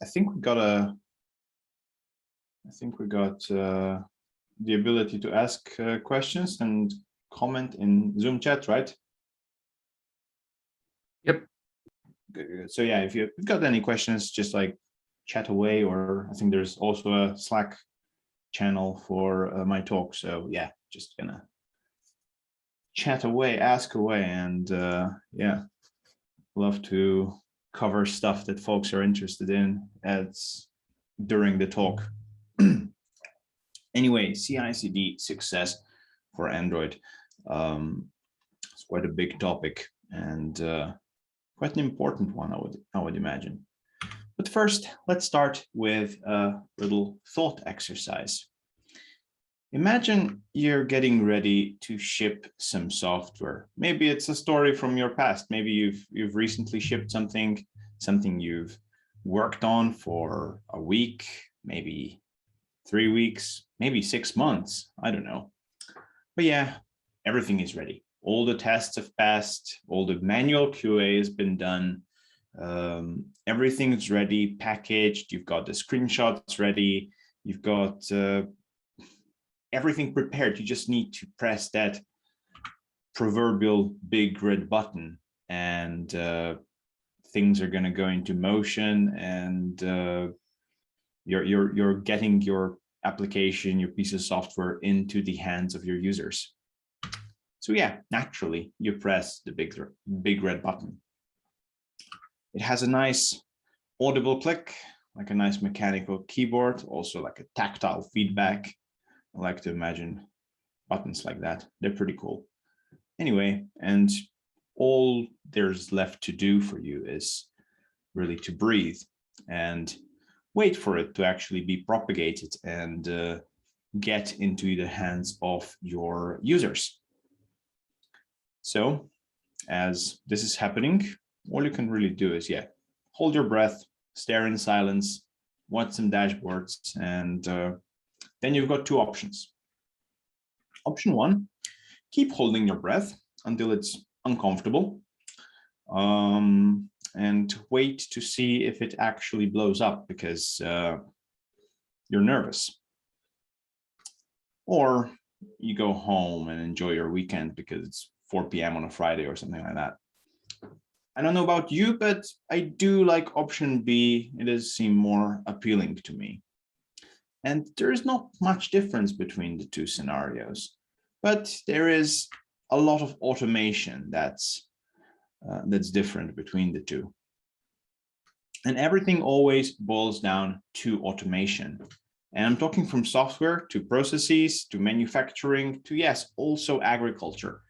I think we got the ability to ask questions and comment in Zoom chat, right? Yep. So yeah, if you've got any questions, just like chat away, or I think there's also a Slack channel for my talk. So yeah, just gonna chat away, ask away, and yeah, love to cover stuff that folks are interested in during the talk. Anyway, CI/CD success for Android. It's quite a big topic and quite an important one, I would imagine. But first, let's start with a little thought exercise. Imagine you're getting ready to ship some software. Maybe it's a story from your past. Maybe you've recently shipped something you've worked on for a week, maybe 3 weeks, maybe 6 months. I don't know. But yeah, everything is ready. All the tests have passed. All the manual QA has been done. Everything is ready, packaged. You've got the screenshots ready. You've got everything prepared. You just need to press that proverbial big red button, and things are going to go into motion, and you're getting your application, your piece of software into the hands of your users. So yeah, naturally, you press the big red button. It has a nice audible click, like a nice mechanical keyboard, also like a tactile feedback. I like to imagine buttons like that. They're pretty cool. Anyway, and all there's left to do for you is really to breathe and wait for it to actually be propagated and get into the hands of your users. So as this is happening, all you can really do is, yeah, hold your breath, stare in silence, watch some dashboards, and then you've got 2 options. Option 1, keep holding your breath until it's uncomfortable, and wait to see if it actually blows up because you're nervous. Or you go home and enjoy your weekend because it's 4 p.m. on a Friday or something like that. I don't know about you, but I do like option B. It does seem more appealing to me. And there is not much difference between the 2 scenarios, but there is a lot of automation that's different between the 2. And everything always boils down to automation. And I'm talking from software to processes to manufacturing to, yes, also agriculture.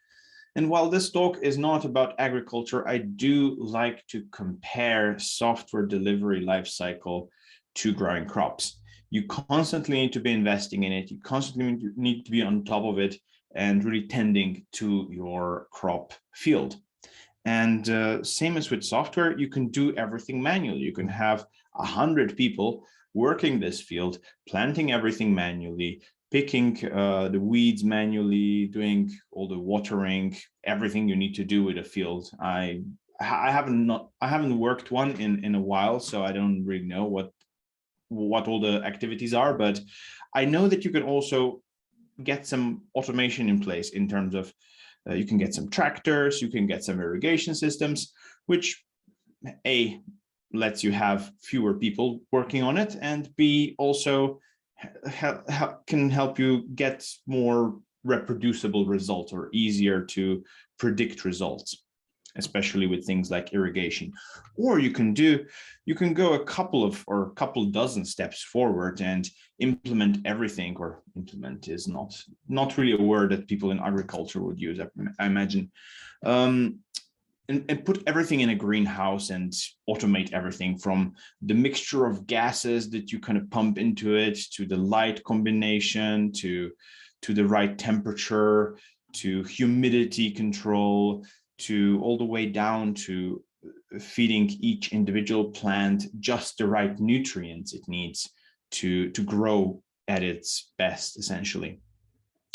And while this talk is not about agriculture, I do like to compare software delivery lifecycle to growing crops. You constantly need to be investing in it. You constantly need to be on top of it and really tending to your crop field. And same as with software, you can do everything manually. You can have 100 people working this field, planting everything manually, picking the weeds manually, doing all the watering, everything you need to do with a field. I haven't worked one in a while, so I don't really know what all the activities are, but I know that you can also get some automation in place in terms of you can get some tractors, you can get some irrigation systems, which A, lets you have fewer people working on it, and B, also can help you get more reproducible results or easier to predict results, especially with things like irrigation. Or you can go a couple dozen steps forward and implement everything, or implement is not really a word that people in agriculture would use, I imagine, and put everything in a greenhouse and automate everything from the mixture of gases that you kind of pump into it, to the light combination, to the right temperature, to humidity control, to all the way down to feeding each individual plant just the right nutrients it needs to grow at its best, essentially.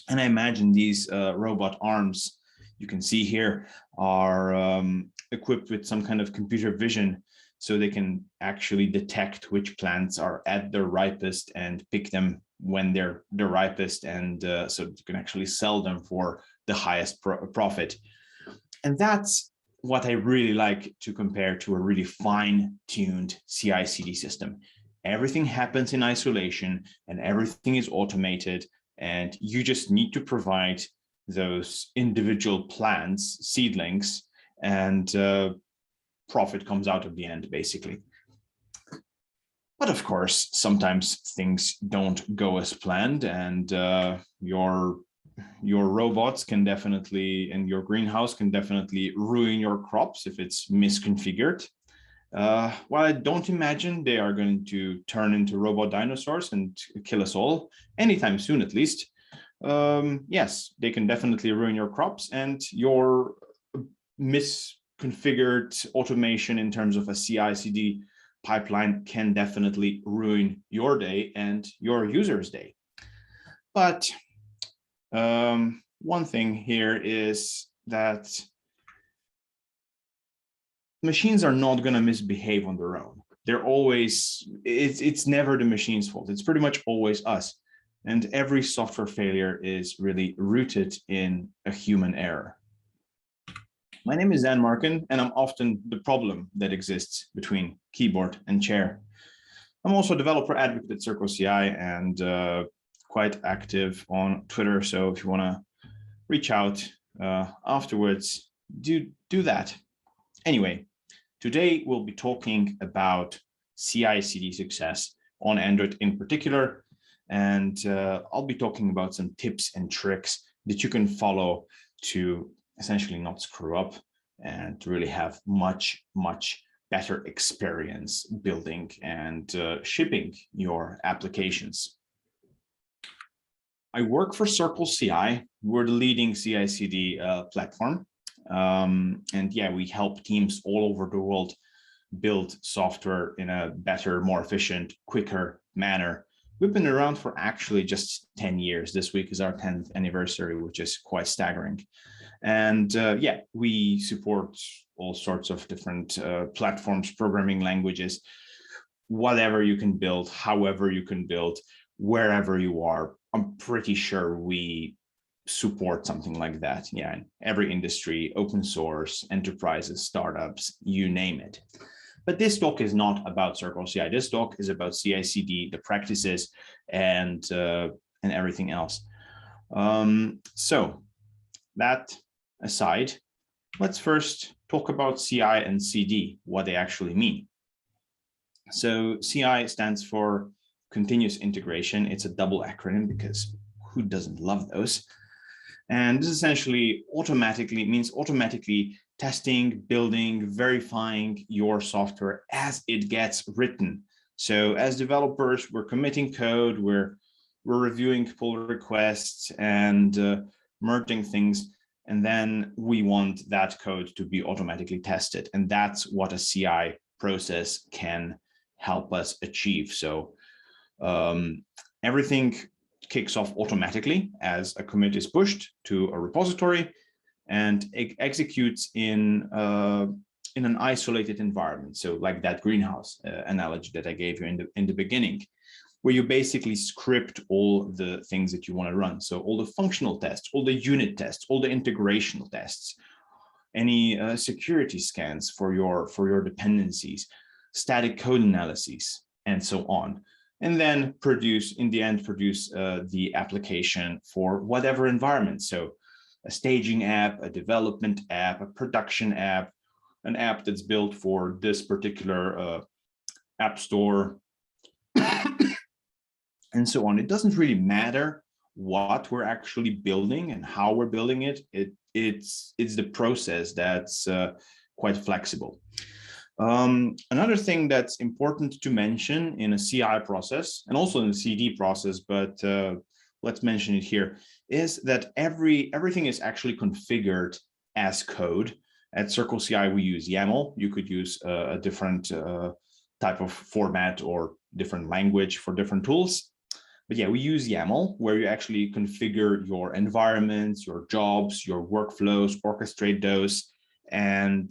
And I imagine these robot arms you can see here are equipped with some kind of computer vision so they can actually detect which plants are at their ripest and pick them when they're the ripest, and so you can actually sell them for the highest profit. And that's what I really like to compare to a really fine-tuned CI/CD system. Everything happens in isolation and everything is automated, and you just need to provide those individual plants, seedlings, and profit comes out of the end, basically. But of course, sometimes things don't go as planned, and your robots can definitely, and your greenhouse can definitely ruin your crops if it's misconfigured. While I don't imagine they are going to turn into robot dinosaurs and kill us all anytime soon, at least. Yes, they can definitely ruin your crops, and your misconfigured automation in terms of a CI/CD pipeline can definitely ruin your day and your user's day. But one thing here is that machines are not going to misbehave on their own. They're always, it's never the machine's fault. It's pretty much always us. And every software failure is really rooted in a human error. My name is Markan, and I'm often the problem that exists between keyboard and chair. I'm also a developer advocate at CircleCI and quite active on Twitter. So if you want to reach out afterwards, do that. Anyway, today we'll be talking about CI/CD success on Android in particular. And I'll be talking about some tips and tricks that you can follow to essentially not screw up and to really have much better experience building and shipping your applications. I work for CircleCI. We're the leading CI/CD platform. And yeah, we help teams all over the world build software in a better, more efficient, quicker manner. We've been around for actually just 10 years. This week is our 10th anniversary, which is quite staggering. And yeah, we support all sorts of different platforms, programming languages, whatever you can build, however you can build, wherever you are. I'm pretty sure we support something like that. Yeah, in every industry, open source, enterprises, startups, you name it. But this talk is not about CircleCI. This talk is about CI/CD, the practices, and everything else. So that aside, let's first talk about CI and CD, what they actually mean. So CI stands for continuous integration. It's a double acronym because who doesn't love those? And this essentially means automatically testing, building, verifying your software as it gets written. So as developers, we're committing code, we're reviewing pull requests and merging things. And then we want that code to be automatically tested. And that's what a CI process can help us achieve. So everything kicks off automatically as a commit is pushed to a repository, and it executes in an isolated environment. So like that greenhouse analogy that I gave you in the beginning, where you basically script all the things that you want to run. So all the functional tests, all the unit tests, all the integrational tests, any security scans for your dependencies, static code analyses, and so on. And then produce the application for whatever environment. So a staging app, a development app, a production app, an app that's built for this particular app store, and so on. It doesn't really matter what we're actually building and how we're building it. It's the process that's quite flexible. Another thing that's important to mention in a CI process and also in the CD process, but let's mention it here, is that everything is actually configured as code. At CircleCI, we use YAML. You could use a different type of format or different language for different tools. But yeah, we use YAML, where you actually configure your environments, your jobs, your workflows, orchestrate those, And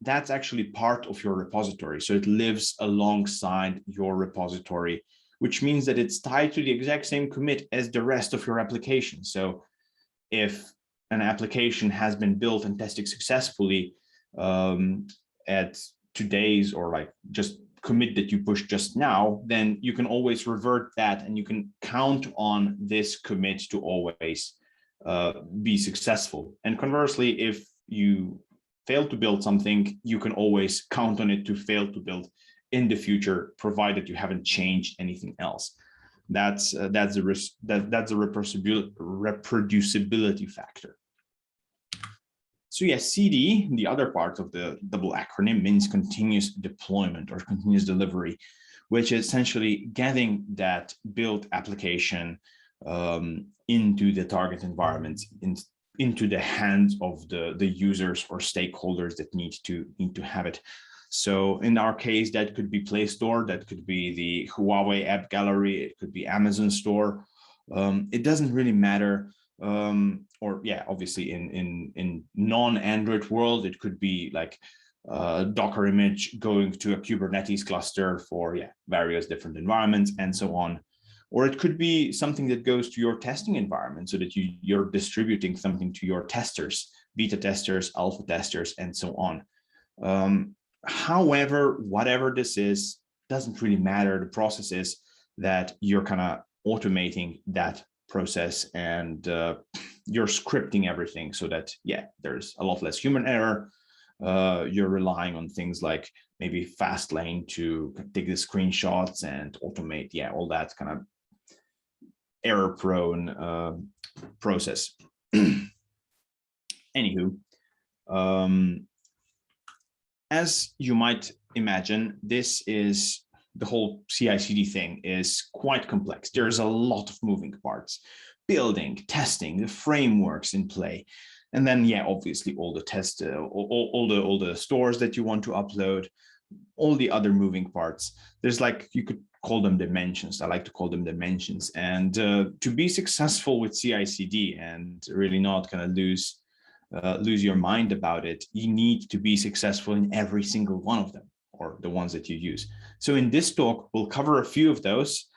that's actually part of your repository. So it lives alongside your repository, which means that it's tied to the exact same commit as the rest of your application. So if an application has been built and tested successfully at today's or like just commit that you pushed just now, then you can always revert that and you can count on this commit to always be successful. And conversely, if you fail to build something, you can always count on it to fail to build in the future, provided you haven't changed anything else. That's a reproducibility factor. So yes, CD, the other part of the double acronym, means continuous deployment or continuous delivery, which is essentially getting that built application into the target environment, into the hands of the users or stakeholders that need to have it. So in our case, that could be Play Store, that could be the Huawei App Gallery, it could be Amazon Store. It doesn't really matter. Or yeah, obviously in non-Android world, it could be like a Docker image going to a Kubernetes cluster for various different environments and so on. Or it could be something that goes to your testing environment so that you're distributing something to your testers, beta testers, alpha testers, and so on. However, whatever this is, doesn't really matter. The process is that you're kind of automating that process and you're scripting everything so that, there's a lot less human error. You're relying on things like maybe Fastlane to take the screenshots and automate, all that kind of error-prone process. Anywho, as you might imagine, the whole CI/CD thing is quite complex. There's a lot of moving parts, building, testing, the frameworks in play, and then obviously all the tests, all the stores that you want to upload, all the other moving parts. There's you could call them dimensions. I like to call them dimensions. And to be successful with CI/CD and really not kind of lose your mind about it, you need to be successful in every single one of them, or the ones that you use. So in this talk, we'll cover a few of those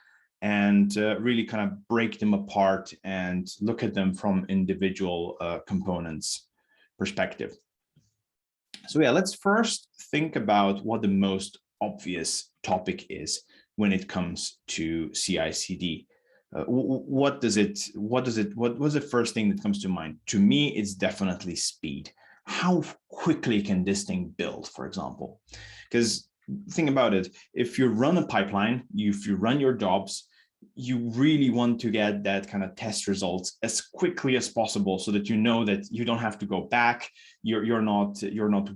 and really kind of break them apart and look at them from individual components perspective. So let's first think about what the most obvious topic is when it comes to CI/CD. What was the first thing that comes to mind? To me, it's definitely speed. How quickly can this thing build, for example? Because think about it, if you run a pipeline, if you run your jobs, you really want to get that kind of test results as quickly as possible so that you know that you don't have to go back. You're not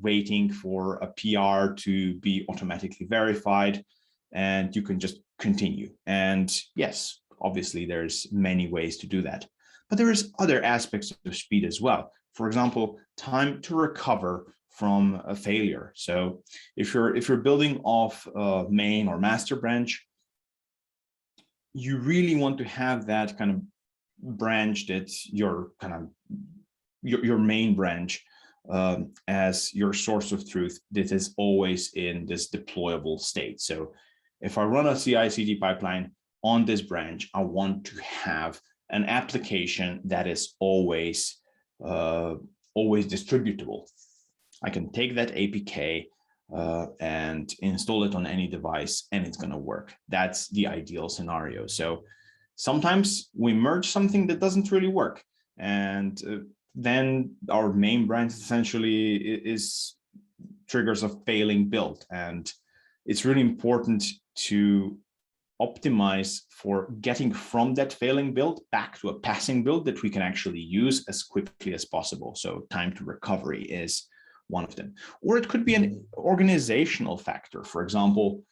waiting for a PR to be automatically verified, and you can just continue. And yes, obviously there's many ways to do that, but there is other aspects of speed as well. For example, time to recover from a failure. So if you're building off a main or master branch, you really want to have that kind of branch that's your main branch as your source of truth that is always in this deployable state. So if I run a CI/CD pipeline on this branch, I want to have an application that is always distributable. I can take that APK and install it on any device, and it's going to work. That's the ideal scenario. So sometimes we merge something that doesn't really work, and then our main branch essentially triggers a failing build. And it's really important to optimize for getting from that failing build back to a passing build that we can actually use as quickly as possible. So time to recovery is one of them. Or it could be an organizational factor. For example,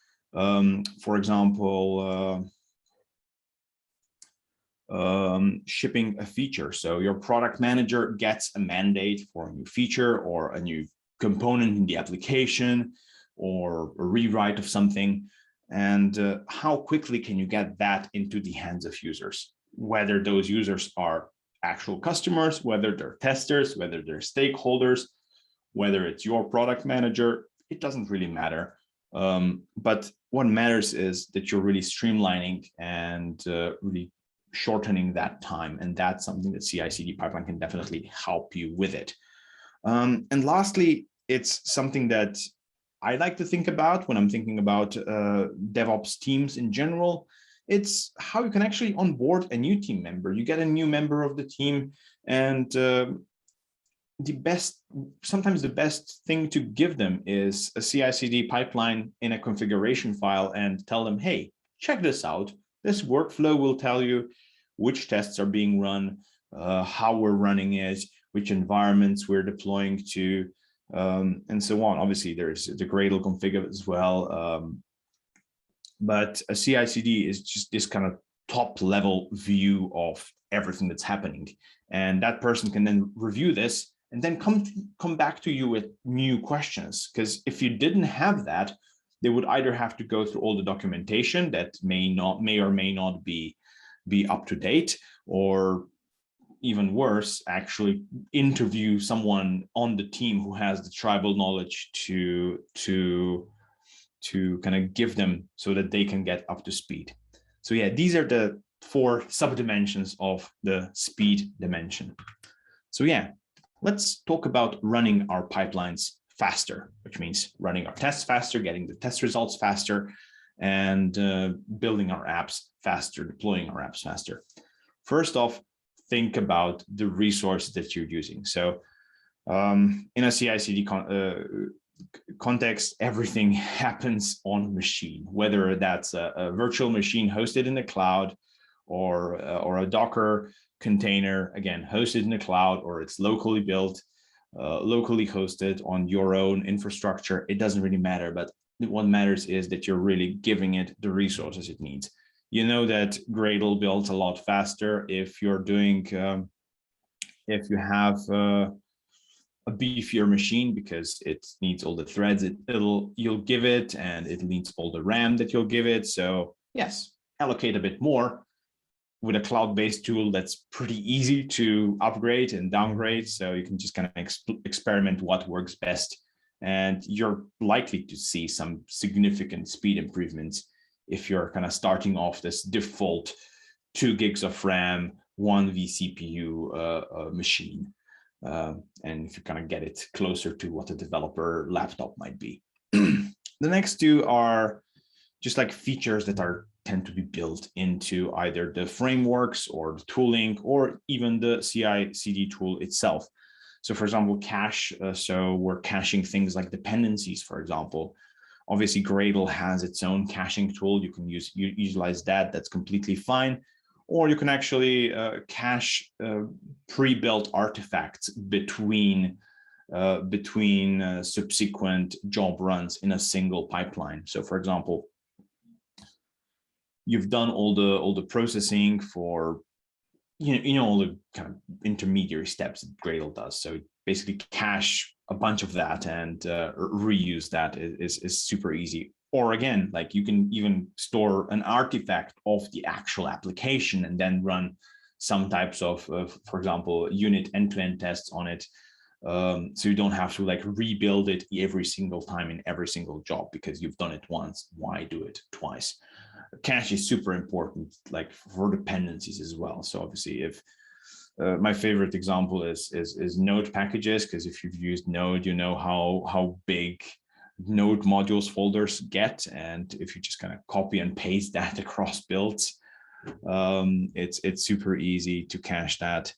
shipping a feature. So your product manager gets a mandate for a new feature or a new component in the application or a rewrite of something. And how quickly can you get that into the hands of users, whether those users are actual customers, whether they're testers, whether they're stakeholders, whether it's your product manager, it doesn't really matter. But what matters is that you're really streamlining and really shortening that time. And that's something that CI/CD pipeline can definitely help you with it. And lastly, it's something that I like to think about when I'm thinking about DevOps teams in general. It's how you can actually onboard a new team member. You get a new member of the team, and sometimes the best thing to give them is a CI/CD pipeline in a configuration file and tell them, hey, check this out. This workflow will tell you which tests are being run, how we're running it, which environments we're deploying to, and so on. Obviously, there's the Gradle config as well. But a CI/CD is just this kind of top level view of everything that's happening. And that person can then review this and then come back to you with new questions. Because if you didn't have that, they would either have to go through all the documentation that may or may not be up to date, or even worse, actually interview someone on the team who has the tribal knowledge to kind of give them so that they can get up to speed. So yeah, these are the 4 subdimensions of the speed dimension. So yeah, let's talk about running our pipelines faster, which means running our tests faster, getting the test results faster, and building our apps faster, deploying our apps faster. First off, think about the resources that you're using. So in a CI/CD context, everything happens on a machine, whether that's a virtual machine hosted in the cloud or a Docker container, again, hosted in the cloud, or it's locally built, locally hosted on your own infrastructure. It doesn't really matter, but what matters is that you're really giving it the resources it needs. You know that Gradle builds a lot faster if you're doing, if you have a beefier machine, because it needs all the threads you'll give it, and it needs all the RAM that you'll give it. So yes, allocate a bit more. With a cloud-based tool, that's pretty easy to upgrade and downgrade. So you can just kind of experiment what works best. And you're likely to see some significant speed improvements if you're kind of starting off this default 2 gigs of RAM, 1 vCPU machine. And if you kind of get it closer to what a developer laptop might be. The next 2 are just like features that tend to be built into either the frameworks or the tooling, or even the CI/CD tool itself. So for example, cache. So we're caching things like dependencies, for example. Obviously, Gradle has its own caching tool. You can utilize that. That's completely fine. Or you can actually cache pre-built artifacts between subsequent job runs in a single pipeline. So for example, you've done all the processing for all the kind of intermediary steps that Gradle does. So basically cache a bunch of that and reuse that is super easy. Or again, like you can even store an artifact of the actual application and then run some types of for example, unit end-to-end tests on it. So you don't have to like rebuild it every single time in every single job, because you've done it once. Why do it twice? Cache is super important, like for dependencies as well. So obviously, if my favorite example is Node packages, because if you've used Node, you know how big Node modules folders get, and if you just kind of copy and paste that across builds, it's super easy to cache that.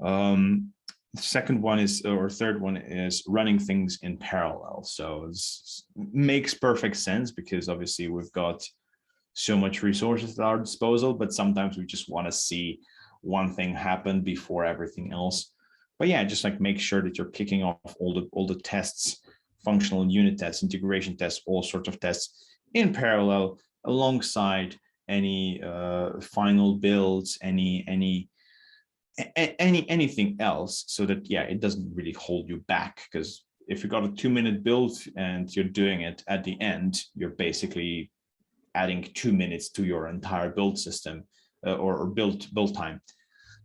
The second one is, or third one is running things in parallel. So it makes perfect sense, because obviously we've got so much resources at our disposal, but sometimes we just want to see one thing happen before everything else. But yeah, just like make sure that you're kicking off all the tests, functional and unit tests, integration tests, all sorts of tests in parallel, alongside any final builds, anything else, so that yeah, it doesn't really hold you back. Because if you got a 2-minute build and you're doing it at the end, you're basically adding 2 minutes to your entire build system or build time.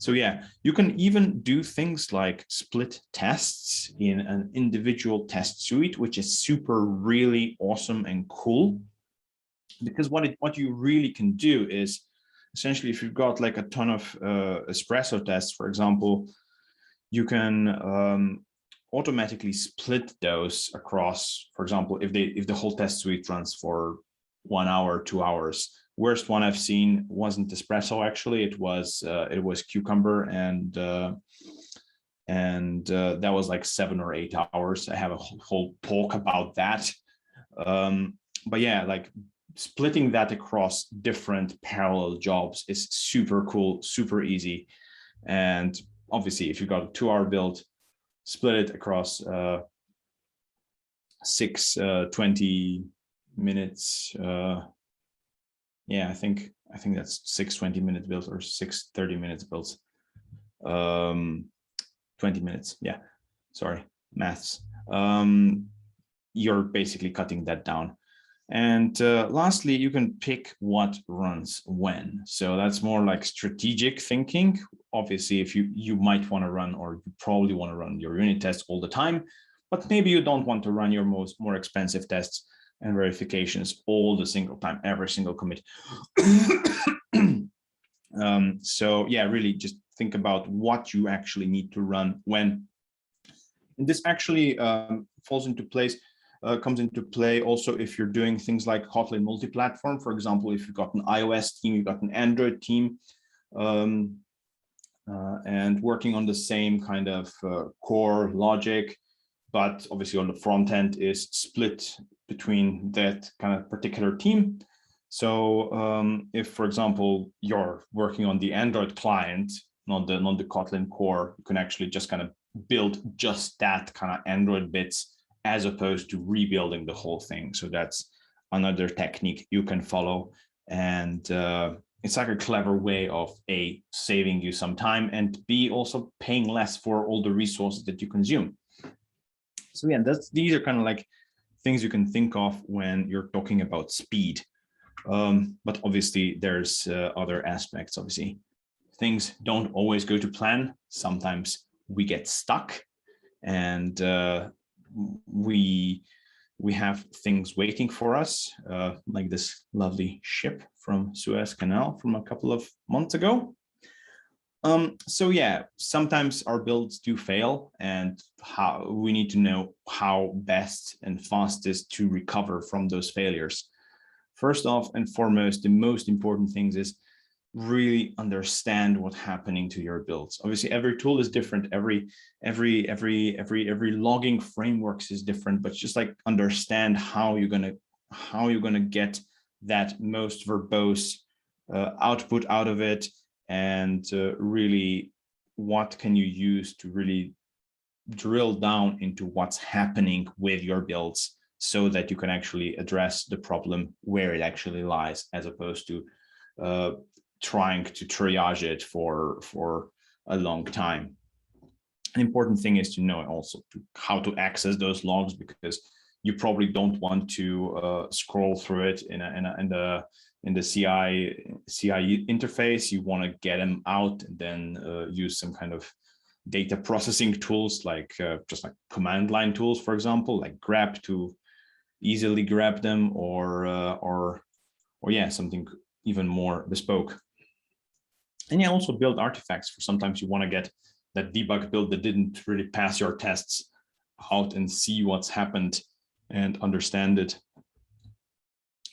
So yeah, you can even do things like split tests in an individual test suite, which is super really awesome and cool. Because what you really can do is essentially, if you've got like a ton of espresso tests, for example, you can automatically split those across, for example, if the whole test suite runs for 1 hour, 2 hours. Worst one I've seen wasn't espresso, actually. It was cucumber, and that was like 7 or 8 hours. I have a whole talk about that. But yeah, like splitting that across different parallel jobs is super cool, super easy. And obviously, if you've got a 2-hour build, split it across 6 20 minutes. Yeah, I think that's 6 20-minute builds or 6 30-minute builds. 20 minutes. Yeah, sorry, maths. You're basically cutting that down. And lastly, you can pick what runs when. So that's more like strategic thinking. Obviously, if you might want to run, or you probably want to run your unit tests all the time, but maybe you don't want to run your more expensive tests and verifications all the single time, every single commit. So yeah, really just think about what you actually need to run when. And this actually falls into place. Comes into play also if you're doing things like Kotlin multi-platform. For example, if you've got an iOS team, you've got an Android team, and working on the same kind of core logic, but obviously on the front end is split between that kind of particular team. So if, for example, you're working on the Android client, not the Kotlin core, you can actually just kind of build just that kind of Android bits, as opposed to rebuilding the whole thing. So that's another technique you can follow. And it's like a clever way of A, saving you some time, and B, also paying less for all the resources that you consume. So yeah, these are kind of like things you can think of when you're talking about speed. But obviously there's other aspects. Obviously, things don't always go to plan. Sometimes we get stuck, and we have things waiting for us, like this lovely ship from Suez Canal from a couple of months ago. So yeah, sometimes our builds do fail, and how we need to know how best and fastest to recover from those failures. First off and foremost, the most important things is really understand what's happening to your builds. Obviously, every tool is different. Every logging frameworks is different, but just like understand how you're gonna get that most verbose output out of it, and really what can you use to really drill down into what's happening with your builds, so that you can actually address the problem where it actually lies, as opposed to trying to triage it for a long time. An important thing is to know also how to access those logs, because you probably don't want to scroll through it in the CI interface. You want to get them out and then use some kind of data processing tools, like just like command line tools, for example, like grep, to easily grab them, or yeah, something even more bespoke. And yeah, also build artifacts. For sometimes you want to get that debug build that didn't really pass your tests out and see what's happened and understand it.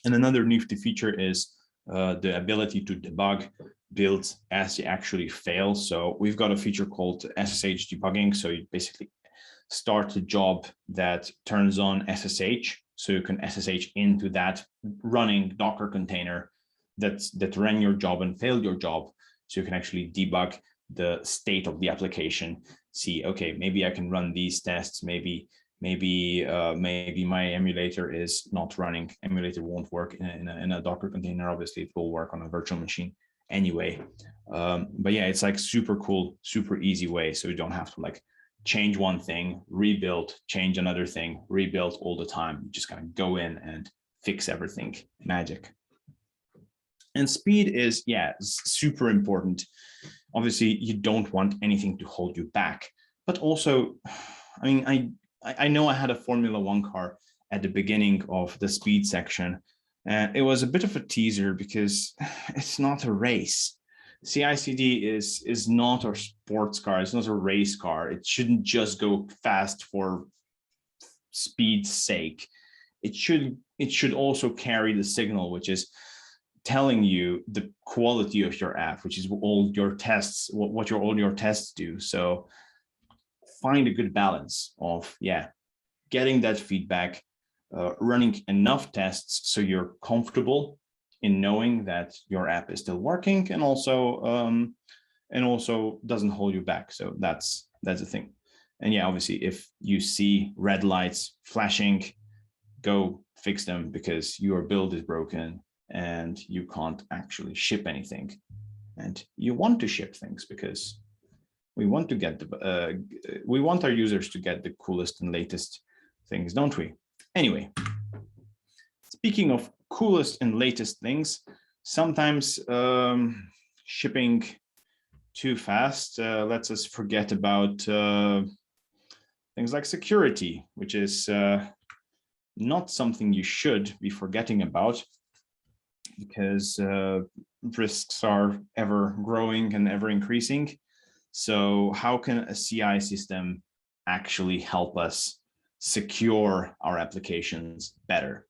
And another nifty feature is the ability to debug builds as they actually fail. So we've got a feature called SSH debugging. So you basically start a job that turns on SSH. So you can SSH into that running Docker container that ran your job and failed your job. So you can actually debug the state of the application, see, okay, maybe I can run these tests, maybe my emulator is not running. Emulator won't work in a Docker container. Obviously, it will work on a virtual machine anyway. But yeah, it's like super cool, super easy way. So you don't have to like change one thing, rebuild, change another thing, rebuild all the time. You just kind of go in and fix everything. Magic. And speed is, yeah, super important. Obviously, you don't want anything to hold you back, but also, I mean, I know I had a Formula One car at the beginning of the speed section, and it was a bit of a teaser because it's not a race. CI/CD is not a sports car. It's not a race car. It shouldn't just go fast for speed's sake. It should also carry the signal, which is telling you the quality of your app, which is all your tests, what all your tests do. So find a good balance of, yeah, getting that feedback, running enough tests so you're comfortable in knowing that your app is still working, and also doesn't hold you back. So that's the thing. And yeah, obviously, if you see red lights flashing, go fix them, because your build is broken and you can't actually ship anything. And you want to ship things because we want to get we want our users to get the coolest and latest things, don't we? Anyway, speaking of coolest and latest things, sometimes shipping too fast lets us forget about things like security, which is not something you should be forgetting about, because risks are ever growing and ever increasing. So how can a CI system actually help us secure our applications better?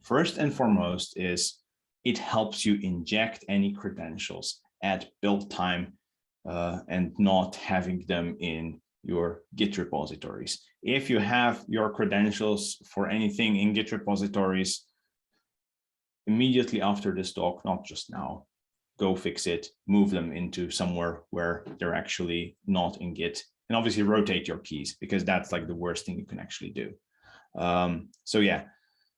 First and foremost is it helps you inject any credentials at build time and not having them in your Git repositories. If you have your credentials for anything in Git repositories, immediately after this talk, not just now, go fix it, move them into somewhere where they're actually not in Git, and obviously rotate your keys, because that's like the worst thing you can actually do. So yeah,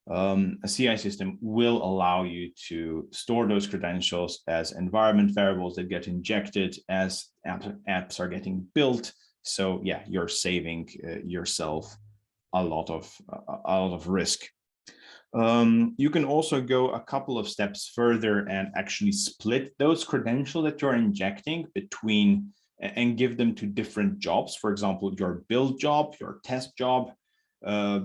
a CI system will allow you to store those credentials as environment variables that get injected as apps are getting built. So yeah, you're saving yourself a lot of risk. You can also go a couple of steps further and actually split those credentials that you're injecting between and give them to different jobs. For example, your build job, your test job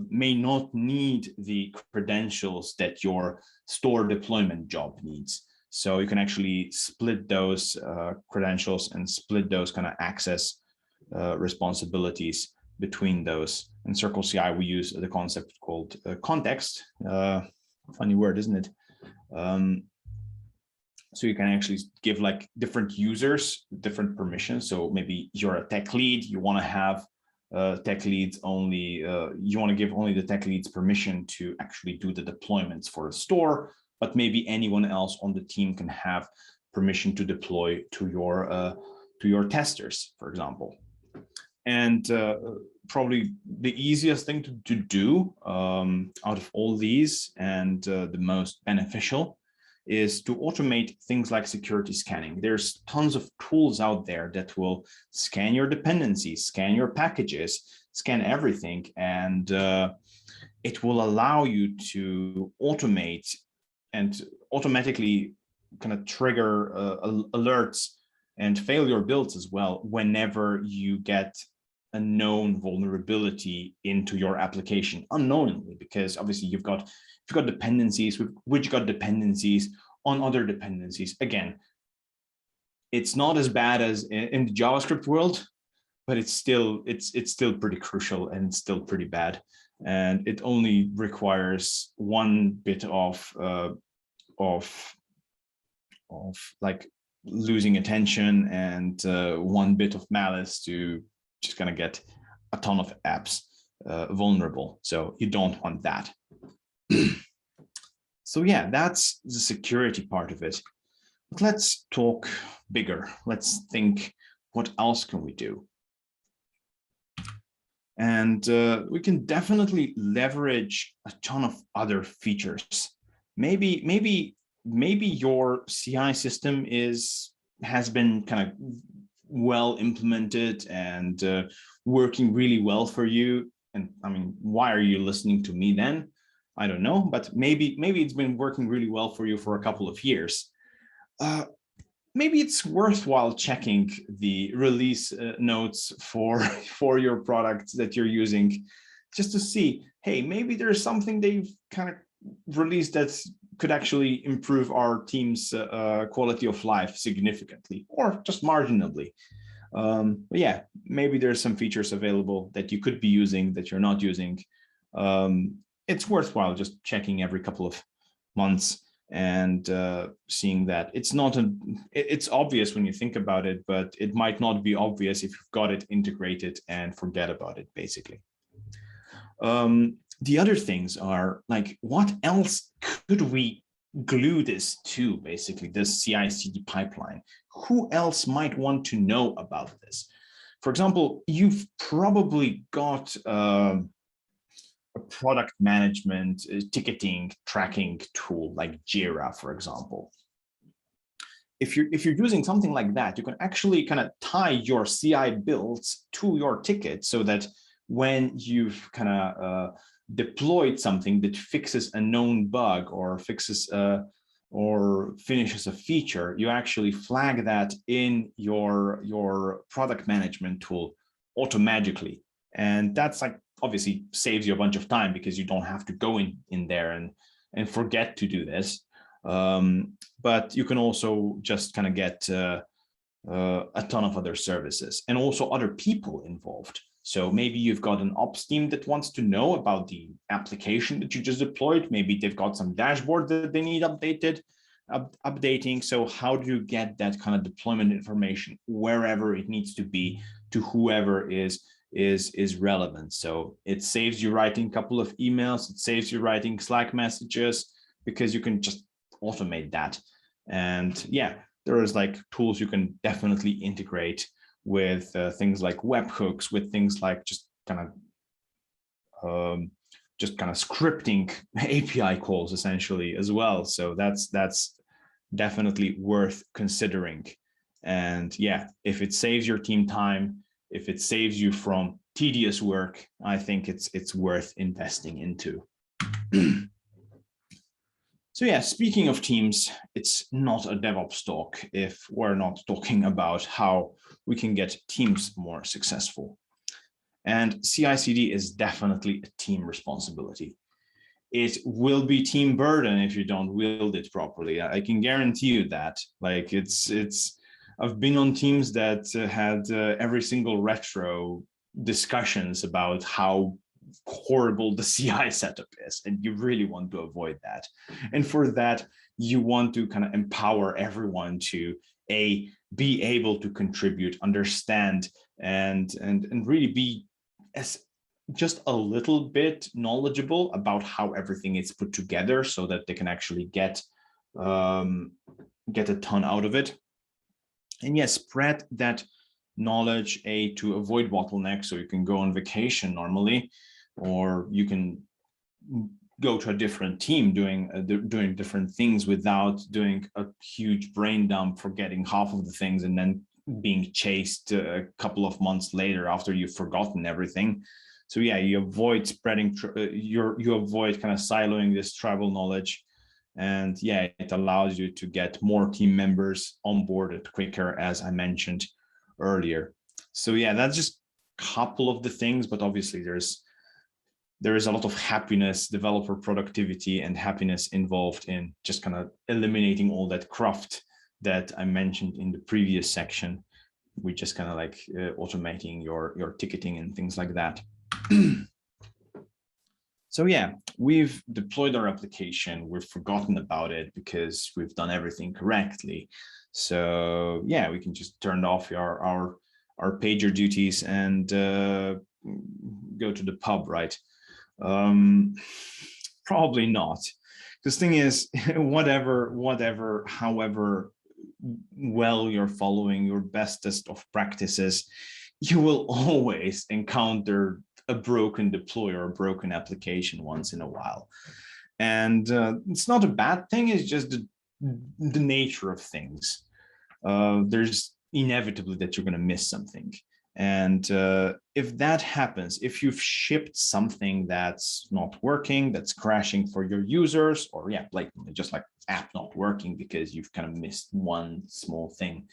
may not need the credentials that your store deployment job needs. So you can actually split those credentials and split those kind of access responsibilities between those. In Circle CI, we use the concept called context. Funny word, isn't it? So you can actually give like different users different permissions. So maybe you're a tech lead, you want to have tech leads only, you want to give only the tech leads permission to actually do the deployments for a store, but maybe anyone else on the team can have permission to deploy to your testers, for example. And probably the easiest thing to do out of all these, and the most beneficial, is to automate things like security scanning. There's tons of tools out there that will scan your dependencies, scan your packages, scan everything, and it will allow you to automate and automatically kind of trigger alerts and failure builds as well whenever you get a known vulnerability into your application unknowingly, because obviously you've got dependencies which got dependencies on other dependencies. Again, it's not as bad as in the JavaScript world, but it's still pretty crucial, and it's still pretty bad. And it only requires one bit of like losing attention and one bit of malice to just gonna get a ton of apps vulnerable. So you don't want that. So yeah, that's the security part of it. But let's talk bigger. Let's think, what else can we do? And we can definitely leverage a ton of other features. Maybe your CI system has been kind of well implemented and working really well for you. And I mean, why are you listening to me then? I don't know, but maybe it's been working really well for you for a couple of years. maybe it's worthwhile checking the release notes for for your product that you're using, just to see, hey, maybe there's something they've kind of released that could actually improve our team's quality of life significantly or just marginally. But yeah, maybe there's some features available that you could be using that you're not using. It's worthwhile just checking every couple of months and seeing that it's not it's obvious when you think about it, but it might not be obvious if you've got it integrated and forget about it, basically. The other things are like, what else could we glue this to, basically, this CI/CD pipeline? Who else might want to know about this? For example, you've probably got a product management ticketing tracking tool like Jira, for example. If you're using something like that, you can actually kind of tie your CI builds to your ticket, so that when you've kind of deployed something that fixes a known bug or fixes or finishes a feature, you actually flag that in your product management tool automatically. And that's like, obviously saves you a bunch of time because you don't have to go in there and forget to do this. But you can also just kind of get a ton of other services and also other people involved. So maybe you've got an ops team that wants to know about the application that you just deployed. Maybe they've got some dashboard that they need updating. So how do you get that kind of deployment information wherever it needs to be to whoever is relevant? So it saves you writing a couple of emails. It saves you writing Slack messages, because you can just automate that. And yeah, there is like tools you can definitely integrate with things like webhooks, with things like just kind of scripting API calls essentially as well. So that's definitely worth considering. And yeah, if it saves your team time, if it saves you from tedious work, I think it's worth investing into. So yeah, speaking of teams, it's not a DevOps talk if we're not talking about how we can get teams more successful. And CI/CD is definitely a team responsibility. It will be team burden if you don't wield it properly. I can guarantee you that. Like I've been on teams that had every single retro discussions about how horrible the CI setup is, and you really want to avoid that. And for that, you want to kind of empower everyone to be able to contribute, understand, and really be as just a little bit knowledgeable about how everything is put together, so that they can actually get a ton out of it. And yes, spread that knowledge to avoid bottlenecks, so you can go on vacation normally, or you can go to a different team doing different things without doing a huge brain dump, forgetting half of the things and then being chased a couple of months later after you've forgotten everything. So yeah, you avoid spreading, you avoid kind of siloing this tribal knowledge. And yeah, it allows you to get more team members onboarded quicker, as I mentioned earlier. So yeah, that's just a couple of the things, but obviously there is a lot of happiness, developer productivity, and happiness involved in just kind of eliminating all that cruft that I mentioned in the previous section. We just kind of like automating your ticketing and things like that. So yeah, we've deployed our application. We've forgotten about it because we've done everything correctly. So yeah, we can just turn off our pager duties and go to the pub, right? Probably not. This thing is, however well you're following your bestest of practices, you will always encounter a broken deploy or a broken application once in a while. And it's not a bad thing, it's just the nature of things. There's inevitably that you're going to miss something. And if that happens, if you've shipped something that's not working, that's crashing for your users, or yeah, like just like app not working because you've kind of missed one small thing,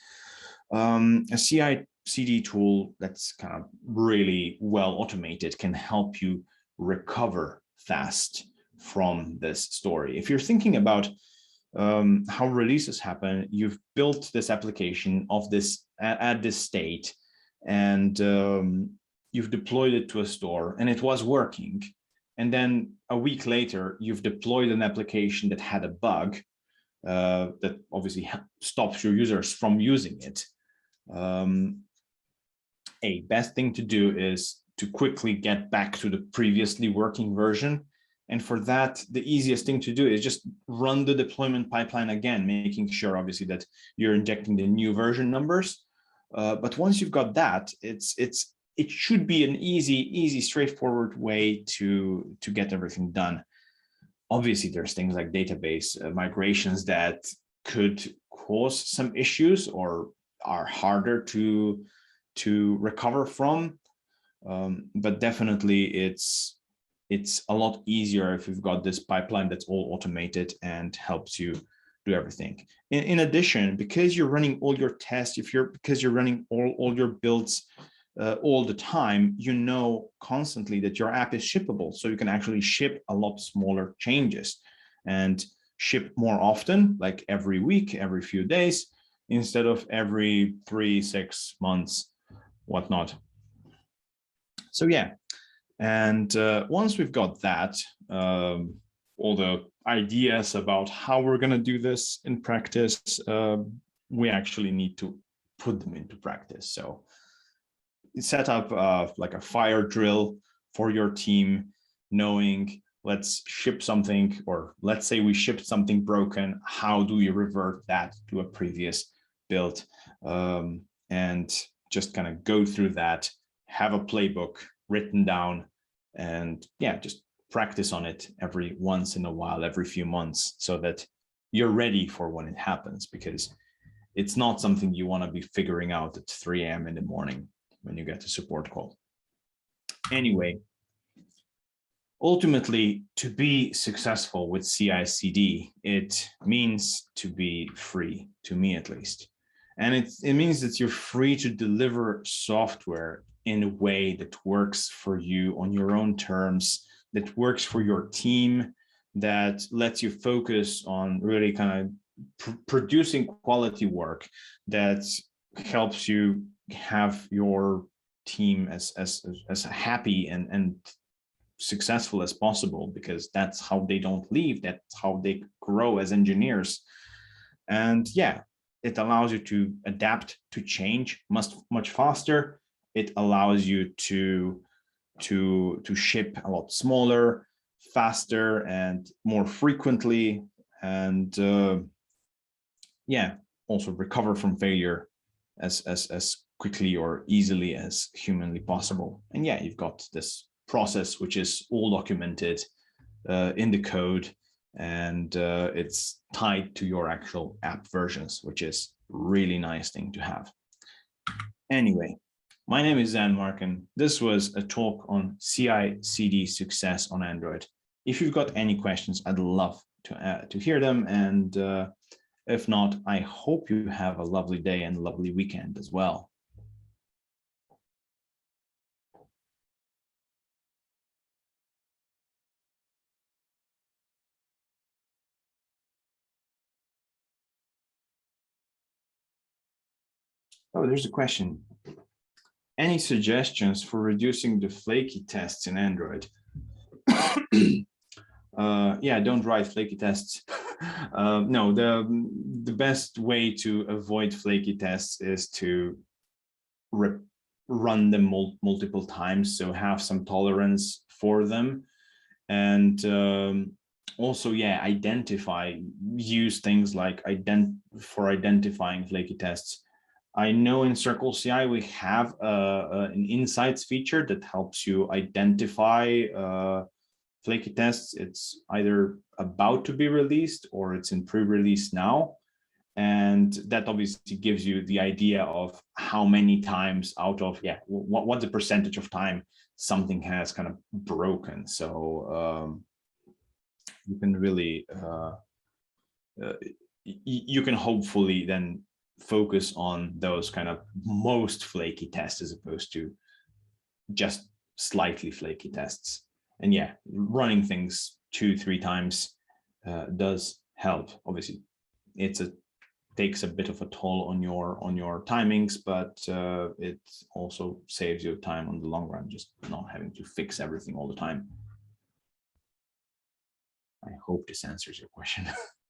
a CI/CD tool that's kind of really well automated can help you recover fast from this story. If you're thinking about how releases happen, you've built this application of this at this state, and you've deployed it to a store and it was working. And then a week later, you've deployed an application that had a bug that obviously stops your users from using it. A best thing to do is to quickly get back to the previously working version. And for that, the easiest thing to do is just run the deployment pipeline again, making sure obviously that you're injecting the new version numbers. But once you've got that, it should be an easy, straightforward way to get everything done. Obviously, there's things like database migrations that could cause some issues or are harder to recover from. But definitely it's a lot easier if you've got this pipeline that's all automated and helps you do everything. In addition, because you're running all your tests, because you're running all your builds all the time, you know constantly that your app is shippable. So you can actually ship a lot smaller changes and ship more often, like every week, every few days, instead of every 3-6 months, whatnot. So yeah, and once we've got that, all the ideas about how we're going to do this in practice, we actually need to put them into practice. So set up like a fire drill for your team, knowing let's ship something, or let's say we shipped something broken. How do we revert that to a previous build? And just kind of go through that, have a playbook written down, and yeah, just practice on it every once in a while, every few months, so that you're ready for when it happens, because it's not something you want to be figuring out at 3 a.m. in the morning when you get a support call. Anyway, ultimately, to be successful with CI/CD, it means to be free, to me at least. And it means that you're free to deliver software in a way that works for you on your own terms, that works for your team, that lets you focus on really kind of producing quality work, that helps you have your team as happy and successful as possible, because that's how they don't leave, that's how they grow as engineers. And yeah, it allows you to adapt to change much faster. It allows you to ship a lot smaller, faster, and more frequently, and yeah, also recover from failure as quickly or easily as humanly possible. And yeah, you've got this process which is all documented in the code, and it's tied to your actual app versions, which is really nice thing to have. Anyway, my name is Markan. This was a talk on CI/CD success on Android. If you've got any questions, I'd love to hear them. And if not, I hope you have a lovely day and lovely weekend as well. Oh, there's a question. Any suggestions for reducing the flaky tests in Android? Yeah, don't write flaky tests. No, the best way to avoid flaky tests is to run them multiple times, so have some tolerance for them. And also, yeah, use things like for identifying flaky tests. I know in Circle CI we have an insights feature that helps you identify flaky tests. It's either about to be released or it's in pre-release now. And that obviously gives you the idea of how many times out of, what's the percentage of time something has kind of broken. So you can really, you can hopefully then focus on those kind of most flaky tests as opposed to just slightly flaky tests. And yeah, running things 2-3 times does help. Obviously, takes a bit of a toll on your timings, but it also saves you time on the long run, just not having to fix everything all the time. I hope this answers your question.